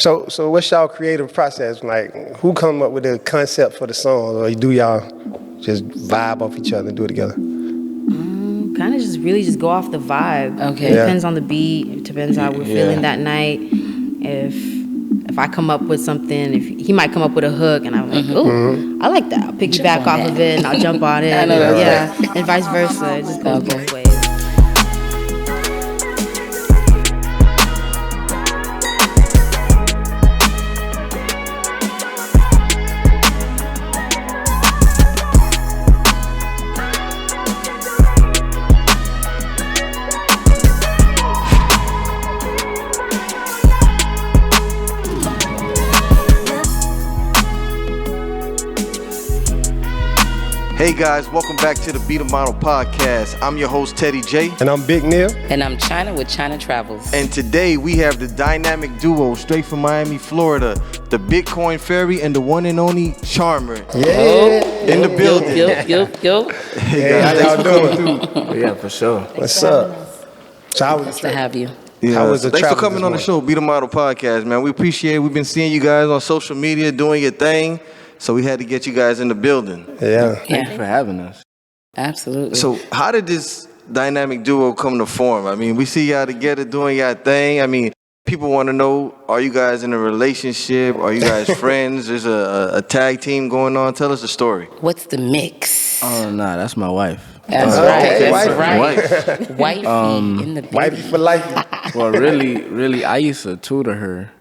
So what's y'all creative process? Like, who come up with the concept for the song, or do y'all just vibe off each other and do it together? Kind of just really just go off the vibe. Okay. It depends on the beat. It depends how we're feeling that night. If I come up with something, if he might come up with a hook, and I'm like, oh, I like that. I'll piggyback off of it, and I'll jump on it. I know that's right. And vice versa. It just goes both ways. Hey guys, welcome back to the Beat a Model podcast. I'm your host Teddy J. And I'm Big Neil. And I'm China with China Travels. And today we have the dynamic duo straight from Miami, Florida, the Bitcoin Fairy and the one and only Charmer. In the building. Yo. Hey guys, how y'all doing? Yeah, for sure. What's up? So how was Nice to have you. How was the thanks for travel coming this on the show, Beat a Model podcast, man. We appreciate it. We've been seeing you guys on social media doing your thing, so we had to get you guys in the building. Yeah. Thanks for having us. Absolutely. So how did this dynamic duo come to form? I mean, we see y'all together doing y'all thing. I mean, people want to know, are you guys in a relationship? Are you guys friends? There's a tag team going on. Tell us the story. What's the mix? Oh, nah, that's my wife. That's okay, right. wifey. That's right. Wifey in the Wifey building. for life. Well, really, I used to tutor her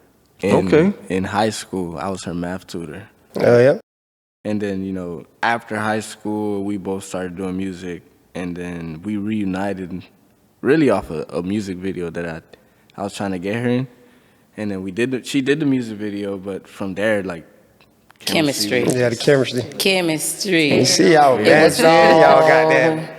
in high school. I was her math tutor. Oh, yeah? And then, after high school, we both started doing music. And then we reunited really off a music video that I was trying to get her in. And then she did the music video, but from there, like, Chemistry. Yeah, the chemistry. Chemistry. You see y'all dancing. Y'all got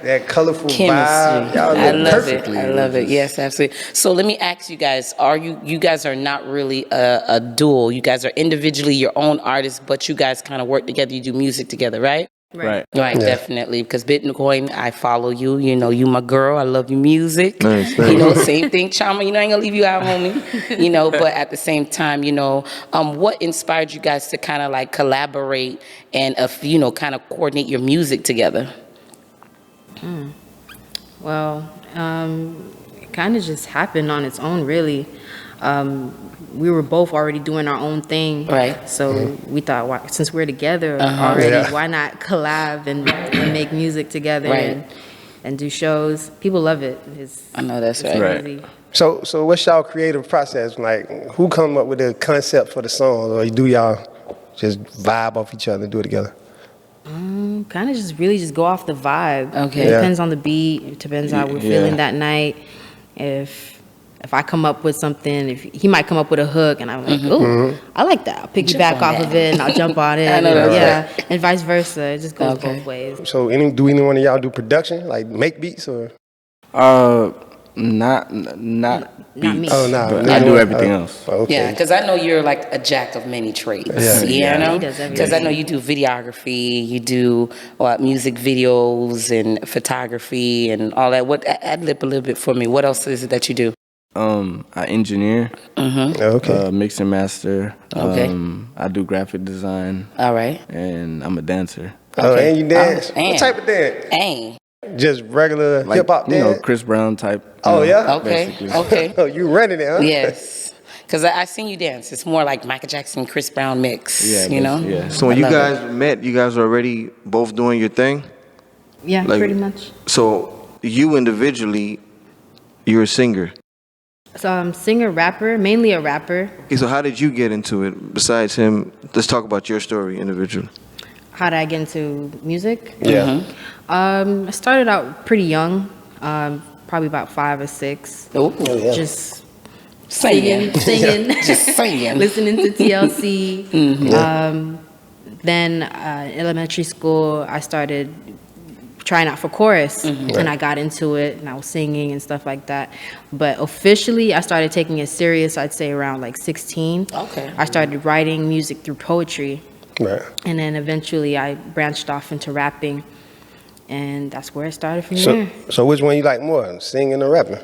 that colorful vibe. Y'all I look love perfectly. it. I love it. Yes, absolutely. So let me ask you guys: you guys are not really a duo? You guys are individually your own artists, but you guys kind of work together. You do music together, right? Right. Right, definitely. Because Bitcoin, I follow you. You my girl. I love your music. Nice. Same thing, Chama. I ain't gonna leave you out, homie. But at the same time, what inspired you guys to kind of like collaborate and kind of coordinate your music together? Well, it kind of just happened on its own, really. We were both already doing our own thing. Right. So we thought, since we're together already, why not collab and make music together and do shows? People love it. I know that's it's right. easy. So what's y'all creative process? Like, who come up with the concept for the song, or do y'all just vibe off each other and do it together? Kind of just really just go off the vibe. Okay. It depends on the beat. It depends how we're feeling that night. If I come up with something, if he might come up with a hook, and I'm like, oh, I like that. I'll piggyback off of it, and I'll jump on it. I know that's and vice versa. It just goes both ways. So do any one of y'all do production, like make beats, or? Not beats. me. Oh, no. But I do everything else. Okay. Yeah, because I know you're like a jack of many trades. Yeah. He does everything. Because I know you do videography, you do music videos and photography and all that. What ad-lib a little bit for me. What else is it that you do? I engineer, Okay. mix and master. Okay. I do graphic design, All right. and I'm a dancer. Oh, and you dance? Oh, and. What type of dance? Dang. Just regular Like, hip-hop dance? Chris Brown type. Oh, yeah? Okay. basically. Okay. Oh, you running it, huh? Yes. Because I seen you dance. It's more like Michael Jackson, Chris Brown mix. Yeah, yeah. So when I you love guys met, you guys were already both doing your thing? Yeah, Like- pretty much. So you individually, you're a singer. So I'm singer, rapper, mainly a rapper. Okay, so how did you get into it besides him? Let's talk about your story individually. How did I get into music? Yeah. I started out pretty young, probably about 5 or 6. Oh, Just singing. Just singing. listening to TLC. Then elementary school, I started trying out for chorus, and I got into it, and I was singing and stuff like that. But officially, I started taking it serious, I'd say around like 16. Okay. I started writing music through poetry, Right. and then eventually I branched off into rapping, and that's where it started from So, there. so which one you like more, singing or rapping?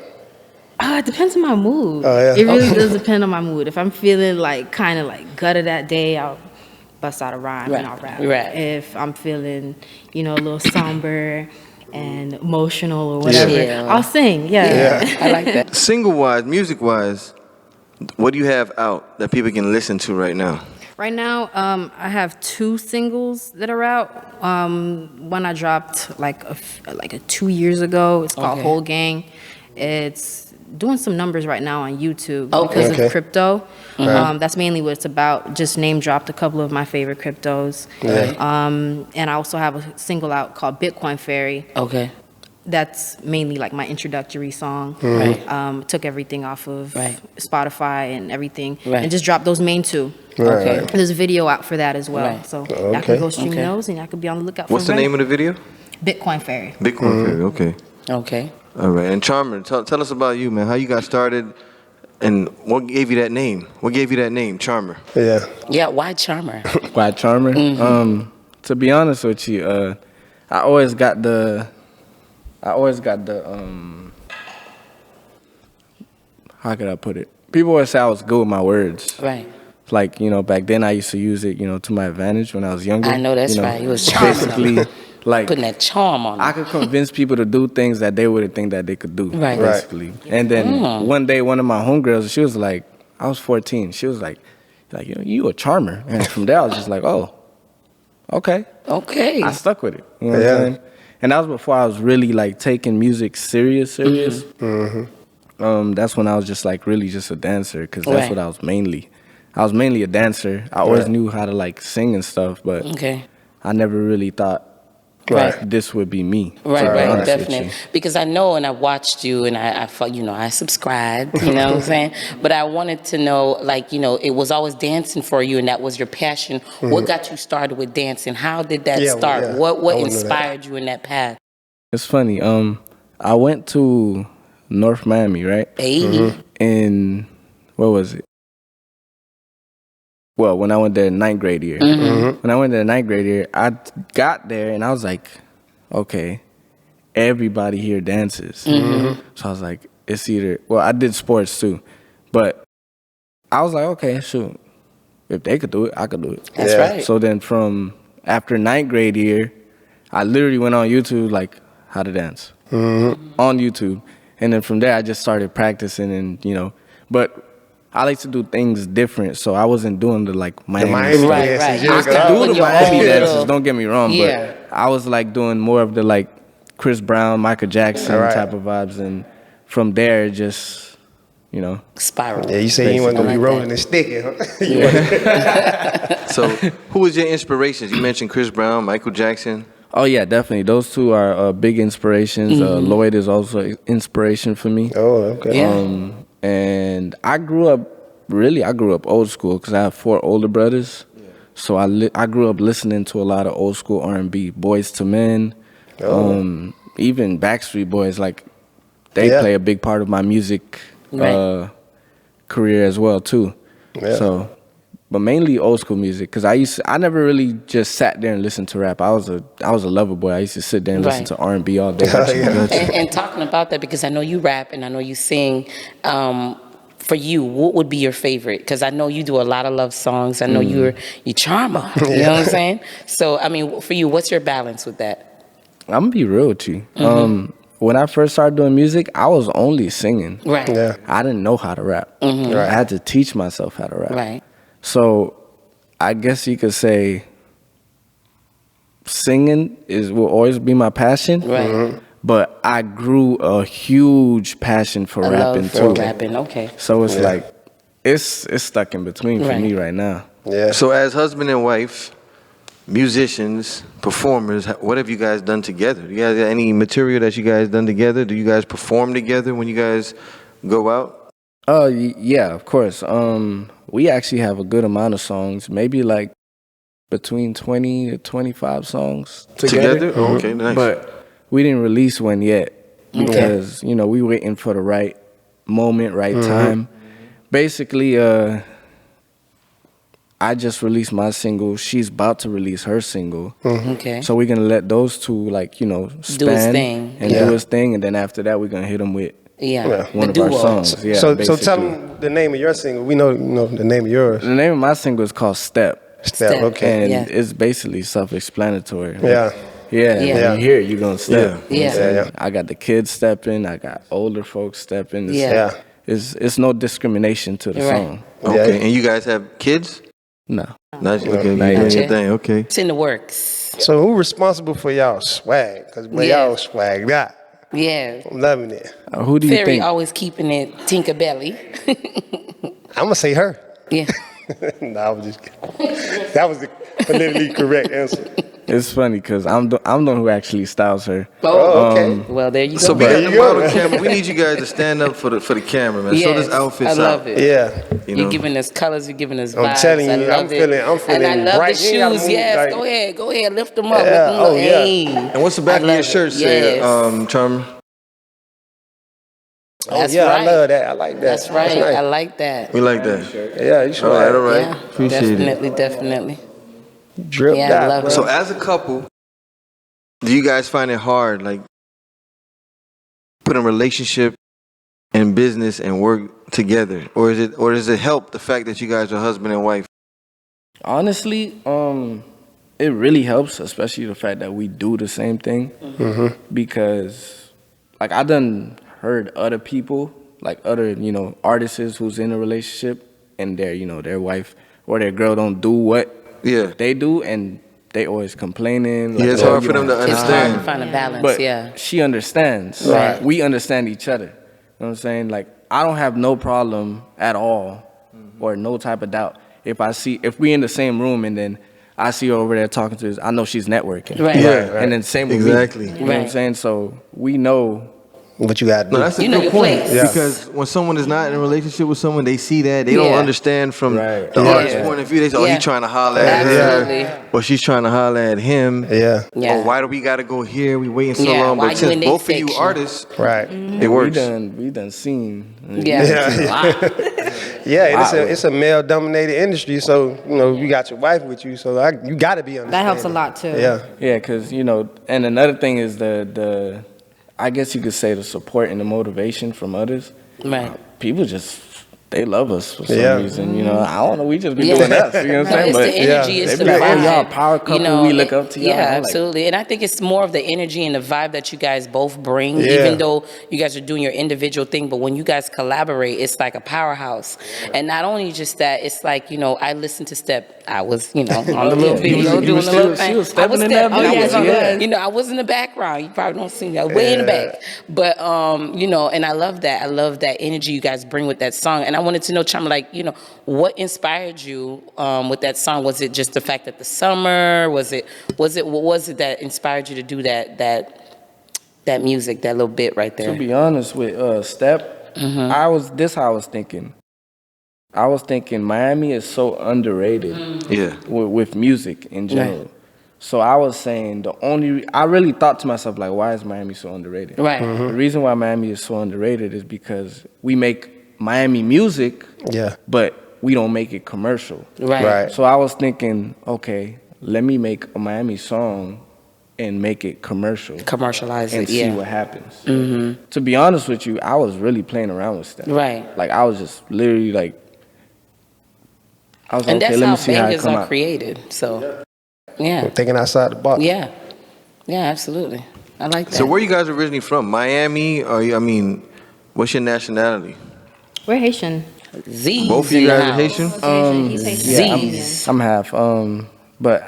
It depends on my mood. Oh, yeah. It really does depend on my mood. If I'm feeling like kind of like gutted that day, I'll bust out a rhyme and I'll rap. Right. If I'm feeling, you know, a little somber and emotional or whatever, Yeah. I'll sing. Yeah, I like that. Single wise, music wise, what do you have out that people can listen to right now? Right now, I have 2 singles that are out. One I dropped like 2 years ago. It's called Okay. Whole Gang. It's doing some numbers right now on YouTube Okay. because Okay. of crypto. That's mainly what it's about. Just name dropped a couple of my favorite cryptos. And I also have a single out called Bitcoin Fairy. Okay. That's mainly like my introductory song. Right. Took everything off of Right. Spotify and everything, Right. and just dropped those main 2. Okay. And there's a video out for that as well. Right. So Okay. y'all can go stream Okay. those, and y'all can be on the lookout What's for the name of the video? Bitcoin Fairy. Bitcoin Fairy. Okay. Okay. All right. And Charmer, tell us about you, man. How you got started, and what gave you that name? What gave you that name, Charmer? Yeah. Yeah, why Charmer? White Charmer. To be honest with you, I always got the how could I put it? People always say I was good with my words. Right. Like, you know, back then I used to use it, you know, to my advantage when I was younger. I know that's you right. You was charming. basically like Putting that charm on I it. could convince people to do things that they wouldn't think that they could do. Right. Basically. And then one day, one of my homegirls, she was like, I was 14. She was like, you know, you a charmer. And from there, I was just like, oh, okay. Okay. I stuck with it. You know what Yeah. I'm saying? And that was before I was really like taking music serious. That's when I was just like really just a dancer, because that's Right. what I was mainly. I was mainly a dancer. I always Right. knew how to like sing and stuff, but Okay. I never really thought Right. this would be me. to Right, be right, honest with definitely. you. Because I know, and I watched you, and I felt, you know, I subscribed, you know what I'm saying? But I wanted to know, like, you know, it was always dancing for you, and that was your passion. What got you started with dancing? How did that Yeah, start? yeah. What I wanna know that. inspired you in that path? It's funny. I went to North Miami, right? Hey, In what was it? Well, when I went there ninth grade year. When I went there ninth grade year, I got there and I was like, okay, everybody here dances. So I was like, it's either, well, I did sports too, but I was like, okay, shoot, if they could do it, I could do it. that's Yeah. right. So then from after ninth grade year, I literally went on YouTube, like how to dance on YouTube. And then from there, I just started practicing and, you know, but I like to do things different. So I wasn't doing the like Miami, Miami stuff. Right, dances, right. you I was could like, do Do in the your Miami own dances, little- don't get me wrong, Yeah. but I was like doing more of the like Chris Brown, Michael Jackson Right. type of vibes. And from there, it just, you know, Spiral. Yeah, you say you weren't gonna be Basically. rolling and sticking, huh? So, who was your inspirations? You mentioned Chris Brown, Michael Jackson. oh yeah, definitely. Those two are big inspirations. Lloyd is also an inspiration for me. Oh, okay. Yeah. And I grew up old school because I have 4 older brothers. So I grew up listening to a lot of old school R&B, Boys to Men, even Backstreet Boys. Like they Yeah. play a big part of my music Right. career as well too. Yeah. So, but mainly old school music because I never really just sat there and listened to rap. I was a lover boy. I used to sit there and listen Right. to R&B all day. And talking about that, because I know you rap and I know you sing, for you, what would be your favorite? Because I know you do a lot of love songs. I know you charmer. You know what I'm saying? So, I mean, for you, what's your balance with that? I'm gonna be real with you. When I first started doing music, I was only singing. Right. Yeah. I didn't know how to rap. I had to teach myself how to rap. Right. So I guess you could say singing will always be my passion. Right. But I grew a huge passion for A rapping love for too. rapping. Okay. So it's like it's stuck in between for Right. me right now. Yeah. So, as husband and wife, musicians, performers, what have you guys done together? Do you guys got any material that you guys done together? Do you guys perform together when you guys go out? Oh yeah, of course. We actually have a good amount of songs, maybe like between 20 to 25 songs together. Oh, okay, nice. But we didn't release one yet because you know we waiting for the right moment, right time. Basically, I just released my single. She's about to release her single. Okay. So we're gonna let those two, like, you know, span thing. and Yeah. do his thing, and then after that we're gonna hit them with Yeah. one the of our duo. songs. Yeah, so basically. tell them the name of your single. We know, the name of yours. The name of my single is called Step. Step. Okay. And Yeah. it's basically self-explanatory. Yeah. Yeah, Yeah. when you hear it, you're gonna step. Yeah. You know what I'm Yeah. saying? Yeah. I got the kids stepping, I got older folks stepping. It's, Yeah. Yeah. it's no discrimination to the You're right. song. Okay, Yeah. and you guys have kids? No. Not, okay, not you're yet. doing your Gotcha. thing. Okay. It's in the works. So who responsible for y'all swag? Because Yeah. y'all swagged out. Yeah. I'm loving it. Who do you Fairy think? always keeping it Tinkerbelly. I'm gonna say her. Yeah. No, I was just kidding. That was the politically correct answer. It's funny because I'm the one who actually styles her. Oh, okay. Well, there you go. So we There got you the go. model camera. We need you guys to stand up for the camera, man. Show Yes, this outfit I love out. it. Yeah. You You're know? giving us colors. You're giving us I'm vibes. telling you, I love I'm it. feeling And I love bright. the You ain't gotta shoes. move, Yes, like- go ahead, lift them up. Yeah, Lift them up. oh, yeah. Hey. And what's the back I of your love shirt it. say, Yes. Charmer? Oh, That's yeah, right. I love that. I like that. That's right. nice. I like that. We like that. Yeah, you should All right, have all right. Yeah, Appreciate it. definitely. dripped Yeah, I out, love bro. it. So as a couple, do you guys find it hard, like, putting relationship and business and work together, or does it help the fact that you guys are husband and wife? Honestly, it really helps, especially the fact that we do the same thing. Because, like, I done heard other people, like other, artists who's in a relationship and their wife or their girl don't do what Yeah. they do, and they always complaining. Yeah, it's "Oh, hard you for them don't to have It's hard to understand. find a balance. But Yeah. she understands. Right. We understand each other. You know what I'm saying? Like, I don't have no problem at all or no type of doubt. If we in the same room and then I see her over there talking to us, I know she's networking. Right. Yeah. And then same with Exactly. me. You know what I'm Right. saying? So we know. What you got to do. No, that's a You know good your point. place. Yeah. Because when someone is not in a relationship with someone, they see that. They don't Yeah. understand from Right. the Yeah. artist's point of view. They say, oh, Yeah. he's trying to holler at Absolutely. her. Or she's trying to holler at him. Yeah. Yeah. Oh, why do we got to go here? We waiting so Yeah, long. why But you since in they both of you section? artists, Right. it works. We done seen. Yeah. Yeah, and Wow. it's a male dominated industry, so you got your wife with you, so you got to be understanding. That helps a lot too. Yeah. Yeah, because, and another thing is the I guess you could say the support and the motivation from others. Right. People they love us for some Yeah. reason. I don't know. We just be Yeah. doing us. You know what I'm No, saying? it's But the energy, yeah, it's they the be like, vibe. oh, y'all a power couple, we look up to y'all. Yeah, I'm like, absolutely. And I think it's more of the energy and the vibe that you guys both bring, Yeah. even though you guys are doing your individual thing. But when you guys collaborate, it's like a powerhouse. And not only just that, it's like, I listened to Step. I was, on the little Yeah. video You doing was the little still- thing. she was I was stepping in that stepping. I video. was on Yeah. the- I was in the background. You probably don't see me. I was way in the back. But, and I love that. I love that energy you guys bring with that song. And I wanted to know, Chama, like, what inspired you with that song? Was it just the fact that the summer? What was it that inspired you to do that music, that little bit right To there? be honest with Step, how I was thinking. I was thinking Miami is so underrated Yeah. with music in general. So I was saying I really thought to myself, like, why is Miami so underrated? Right. The reason why Miami is so underrated is because we make Miami music, Yeah. but we don't make it commercial. Right. Right. So I was thinking, okay, let me make a Miami song and make it commercial Commercialize and it, see yeah. what happens. To be honest with you, I was really playing around with stuff. Right. Like, I was just literally like, I was like, And okay, that's let how me see how it bangers come are out. created. So, yeah. Thinking outside the box. Yeah. Yeah, absolutely. I like that. So where you guys originally from? Miami? What's your nationality? We're Haitian. Z's Both of in you the guys are house. Haitian? He's Haitian. Z's. I'm half, but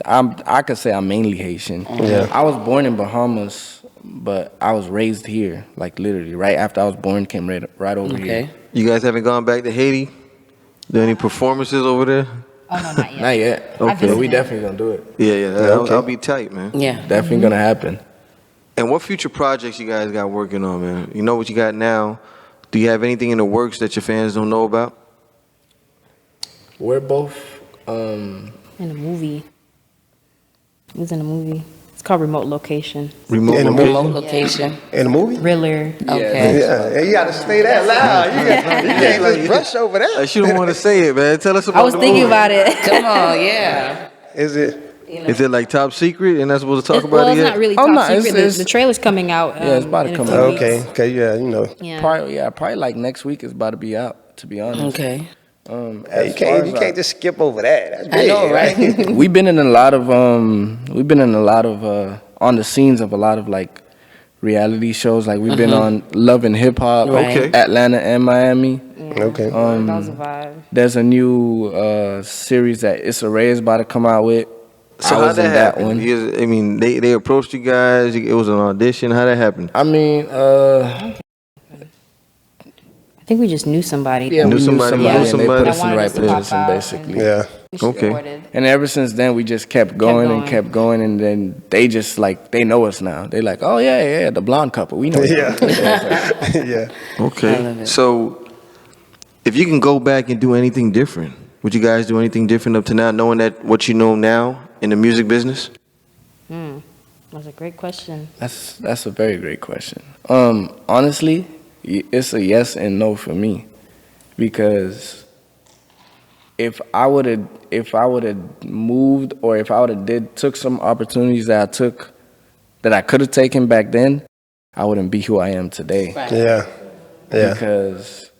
I could say I'm mainly Haitian. Yeah. I was born in Bahamas, but I was raised here, like literally right after I was born, came right over Okay. here. You guys haven't gone back to Haiti? Do any performances over there? Oh no, not yet. Not yet. I But we visited. definitely gonna do it. Yeah. Okay. I'll be tight, man. Yeah. Definitely gonna happen. And what future projects you guys got working on, man? You know what you got now. Do you have anything in the works that your fans don't know about? We're both. In a movie. It was in a movie. It's called Remote Location. Remote In the location? Remote location. In the movie? Thriller. Okay. Yeah. You got to stay that loud. You can't just brush over that. She don't want to say it, man. Tell us about I was the thinking movie. about it. Come on, yeah. Is it? Is it like top secret and not supposed to talk about Well, it it's yet? not really Oh, top no, secret. it's- The trailer's coming out. Yeah, it's about to in a come few out. weeks. Okay, okay, yeah, you know. Yeah. Probably like next week is about to be out, to be honest. Okay. Hey, As you far can't, as you can't just skip over that. That's I big, know, right? we've been in a lot of on the scenes of a lot of like reality shows. Like we've been on Love and Hip Hop, Right. Okay. Atlanta and Miami. Okay. That was a vibe. There's a new series that Issa Rae is about to come out with. So I how was that in that happen? one. Because, I mean, they approached you guys. It was an audition. How that happened? I mean, I think we just knew somebody. yeah, Knew we somebody, knew knew somebody, and they somebody. put us in the That right wanted us to pop position, out basically. Yeah. She Okay. awarded. And ever since then, we just kept going and going. kept going, and then they just like they know us now. They like, oh yeah, the blonde couple, we know. you. Yeah. Yeah. Okay. I love it. So, if you can go back and do anything different, would you guys do anything different up to now, knowing that what you know now in the music business? That's a great question. That's a very great question. Honestly, it's a yes and no for me, because if I would have moved, or if I would have took some opportunities that I took that I could have taken back then, I wouldn't be who I am today. Right. Yeah. Yeah. Because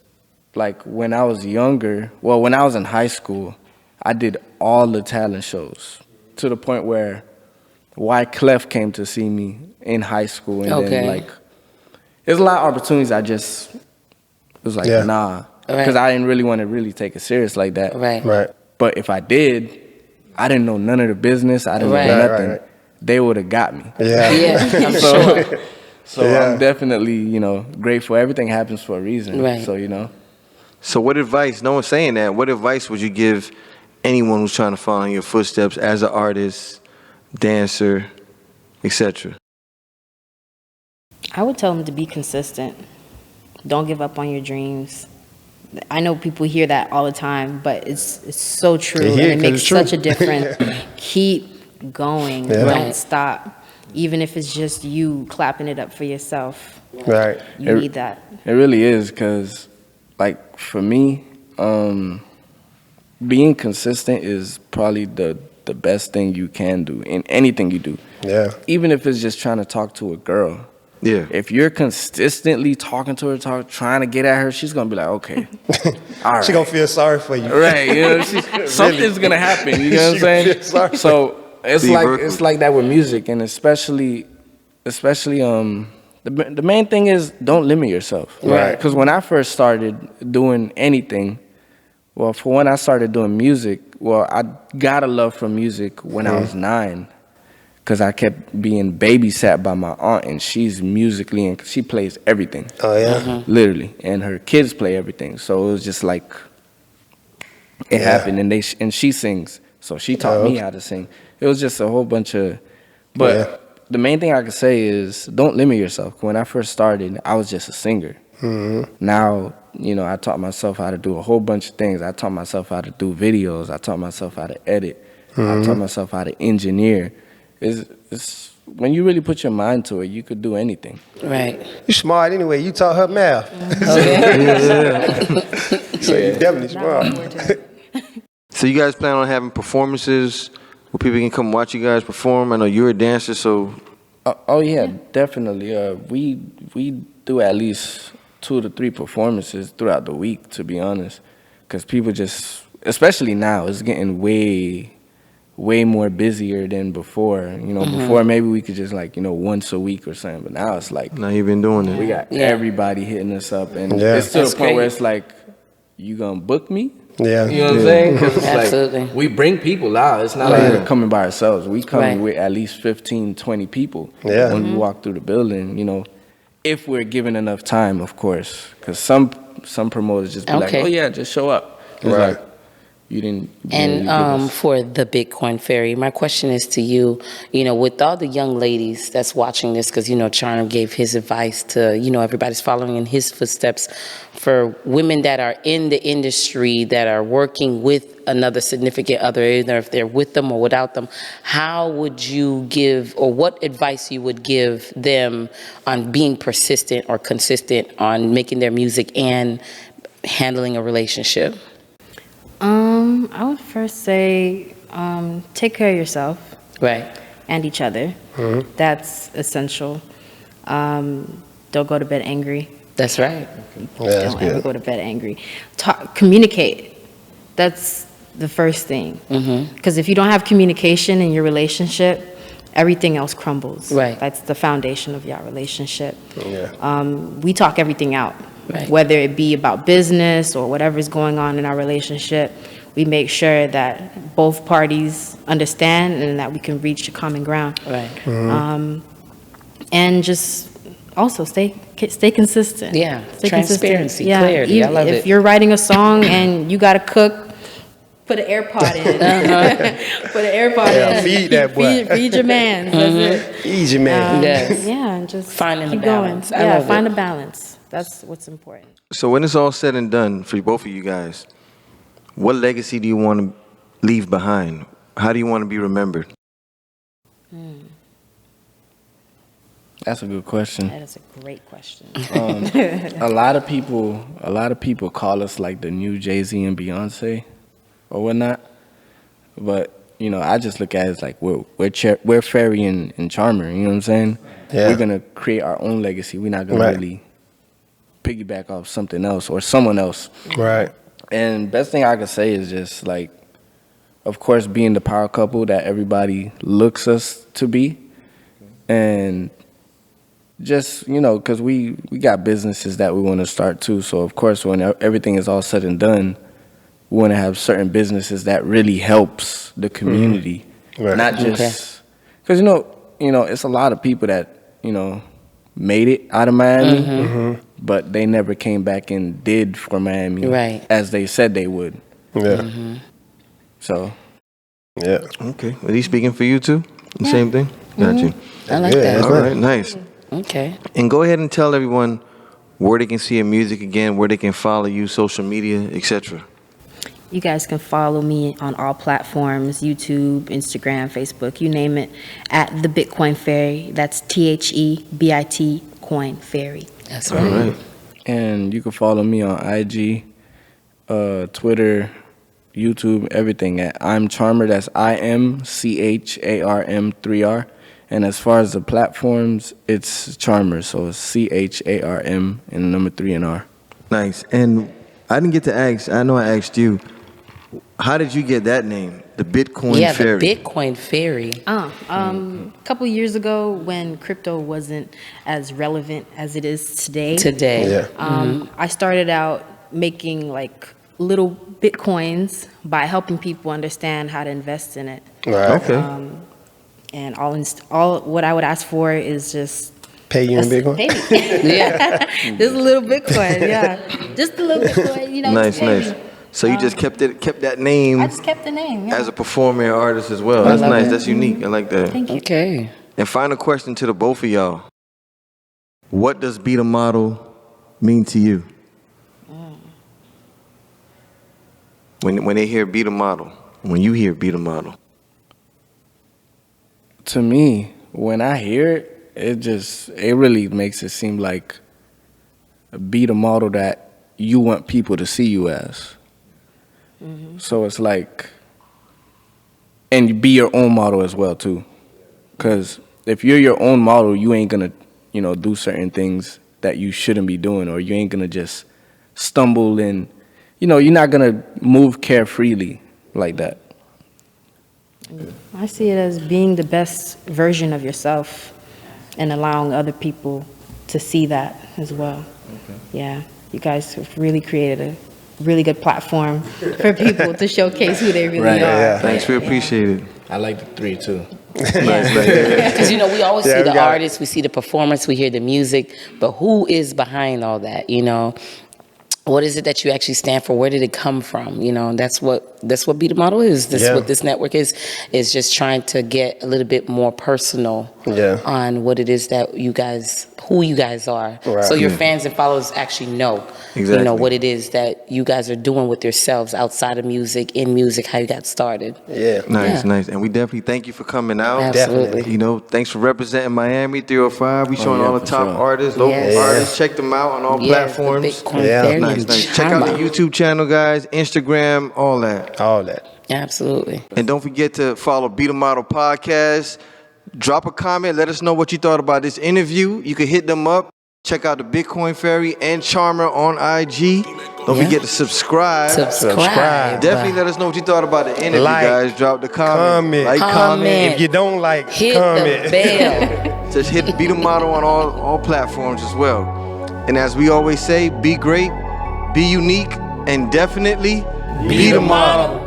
like when I was younger, well, when I was in high school, I did all the talent shows to the point where Wyclef came to see me in high school, and Okay. then like there's a lot of opportunities I just was like, Yeah. nah, Right. because I didn't really want to really take it serious like that. Right. Right. But if I did, I didn't know none of the business. I didn't Right. know Right, nothing. right. They would have got me. Yeah. Yeah, I'm So, sure. so Yeah. I'm definitely, grateful. Everything happens for a reason. Right. So, So, what advice? No one's saying that. What advice would you give anyone who's trying to follow in your footsteps as an artist, dancer, etc.? I would tell them to be consistent. Don't give up on your dreams. I know people hear that all the time, but it's so true. They And hear it it 'cause makes it's true. such a difference. Keep going. Yeah. Don't Right. stop. Even if it's just you clapping it up for yourself. Right. You It- need that. It really is, because, like, for me, being consistent is probably the best thing you can do in anything you do. Yeah. Even if it's just trying to talk to a girl. Yeah. If you're consistently talking to her, trying to get at her, she's going to be like, okay, all right. She gonna feel sorry for you. Right, something's gonna happen. You know what I'm She gonna saying? feel sorry. So it's Be like vertical. it's like that with music, and especially the main thing is don't limit yourself. Right. Because when I first started doing anything, well, for when I started doing music, well, I got a love for music when I was 9. Because I kept being babysat by my aunt, and she's musically, and she plays everything. Oh yeah. Literally, and her kids play everything. So it was just like it Yeah. happened, and she sings, so she taught Oh, me okay. how to sing. It was just a whole bunch of, but Yeah. the main thing I could say is don't limit yourself. When I first started, I was just a singer. Now, I taught myself how to do a whole bunch of things. I taught myself how to do videos. I taught myself how to edit. I taught myself how to engineer. It's when you really put your mind to it, you could do anything. Right. You smart anyway. You taught her math. So you definitely smart. So, you guys plan on having performances where people can come watch you guys perform? I know you're a dancer, so Oh yeah, definitely. We do at least 2 to 3 performances throughout the week, to be honest, because people just, especially now, it's getting way more busier than before. Before maybe we could just once a week or something, but now it's like now you've been doing it. we got Yeah. everybody hitting us up, and Yeah. it's to That's the point where great. it's like, you gonna book me? Yeah. You know what I'm saying? 'Cause it's Absolutely. like we bring people out. It's not like we're coming by ourselves. We come Right. with at least 15, 20 people Yeah. when we walk through the building, if we're given enough time, of course. Because some promoters just be like, Okay. oh yeah, just show up. It's Right. like, you didn't And really give us- for the Bitcoin Fairy, my question is to you, with all the young ladies that's watching this, because, Charm gave his advice to, everybody's following in his footsteps, for women that are in the industry that are working with another significant other, either if they're with them or without them, how would you give, or what advice you would give them on being persistent or consistent on making their music and handling a relationship? I would first say, take care of yourself. Right. and each other. That's essential. Don't go to bed angry. That's right. Yeah, that's Don't ever good. go to bed angry. Communicate. That's the first thing. Because if you don't have communication in your relationship, everything else crumbles. Right. That's the foundation of your relationship. Yeah. We talk everything out. Right. Whether it be about business or whatever's going on in our relationship, we make sure that both parties understand and that we can reach a common ground. Right. And just also stay consistent. Yeah, Stay transparency, consistent. clarity. I love if it. you're writing a song and you gotta cook, put an AirPod in. Put an AirPod Yeah, in. feed that boy. Feed your man. That's it. Easy, man. Yes. Yeah, and just Finding the keep going. balance. I Yeah, love find it. a balance. That's what's important. So when it's all said and done for both of you guys, what legacy do you want to leave behind? How do you want to be remembered? That's a good question. That is a great question. A lot of people call us like the new Jay-Z and Beyonce or whatnot. But, you know, I just look at it as like we're Fairy and Charmer, you know what I'm saying? Yeah. We're going to create our own legacy. We're not going Right. to really piggyback off something else or someone else. Right. And best thing I could say is just like, of course, being the power couple that everybody looks us to be. And just, you know, because we got businesses that we want to start too. So, of course, when everything is all said and done, we want to have certain businesses that really helps the community. Right. Not just, because, you know, it's a lot of people that, you know, made it out of Miami, but they never came back and did for Miami Right. as they said they would. Yeah. So, Yeah. Okay. Are these speaking for you too? The same thing? Got you. I like good. that. That's All right, nice. Okay. And go ahead and tell everyone where they can see your music again, where they can follow you, social media, etc. You guys can follow me on all platforms, YouTube, Instagram, Facebook, you name it, at The Bitcoin Fairy. That's THEBIT Coin Fairy. That's All right. right. and you can follow me on IG, Twitter, YouTube, everything at I'm Charmer. That's IMCHARM3R. And as far as the platforms, it's Charmer. So it's CHARM and the number 3 and R. Nice. And I didn't get to ask, I know I asked you, how did you get that name? The Bitcoin Yeah, Fairy. the Bitcoin Fairy. A couple years ago when crypto wasn't as relevant as it is today, Today. Yeah. I started out making like little Bitcoins by helping people understand how to invest in it. Right. Okay. And all what I would ask for is just Pay you in Bitcoin? pay me. Yeah. Just a little Bitcoin, yeah. Just a little Bitcoin, you know. Nice, just pay nice. me. So you just kept that name I just kept the name. Yeah. as a performer and artist as well. That's love nice. it. That's unique. I like that. Thank you. Okay. And final question to the both of y'all. What does Be the Model mean to you? When they hear Be the Model, when you hear Be the Model. To me, when I hear it, it really makes it seem like be the model that you want people to see you as. So it's like, and you be your own model as well too. Because if you're your own model, you ain't gonna, you know, do certain things that you shouldn't be doing, or you ain't gonna just stumble and, you know, you're not gonna move carefreely like that. I see it as being the best version of yourself and allowing other people to see that as well. Yeah, you guys have really created a really good platform for people to showcase who they really Right, are. yeah. Thanks, we appreciate it. I like the 3 too. Because, you know, we always Yeah, see we the got it. artists, we see the performance, we hear the music, but who is behind all that, you know? What is it that you actually stand for? Where did it come from? You know, that's what Be the Model is. That's Yeah. what this network is just trying to get a little bit more personal Yeah. on what it is that who you guys are. Right. So your fans and followers actually know, you Exactly. know, what it is that you guys are doing with yourselves outside of music, in music, how you got started. Yeah. Nice, Yeah. nice. And we definitely thank you for coming out. Absolutely. You know, thanks for representing Miami 305. We showing yeah, all the for top sure. artists, local Yes. artists. Check them out on all Yes, platforms. the Bitcoin Yeah. Fairy Nice, and nice. Check out the Chama. YouTube channel, guys, Instagram, all that. All that. Absolutely. And don't forget to follow Be The Model Podcast. Drop a comment. Let us know what you thought about this interview. You can hit them up. Check out the Bitcoin Fairy and Charmer on IG. Don't forget to subscribe. Subscribe. Definitely let us know what you thought about the interview, Like, guys. Drop the comment. comment. Comment. If you don't like, Hit comment. the bell. Just hit Be The Model on all platforms as well. And as we always say, be great, be unique, and definitely be the model.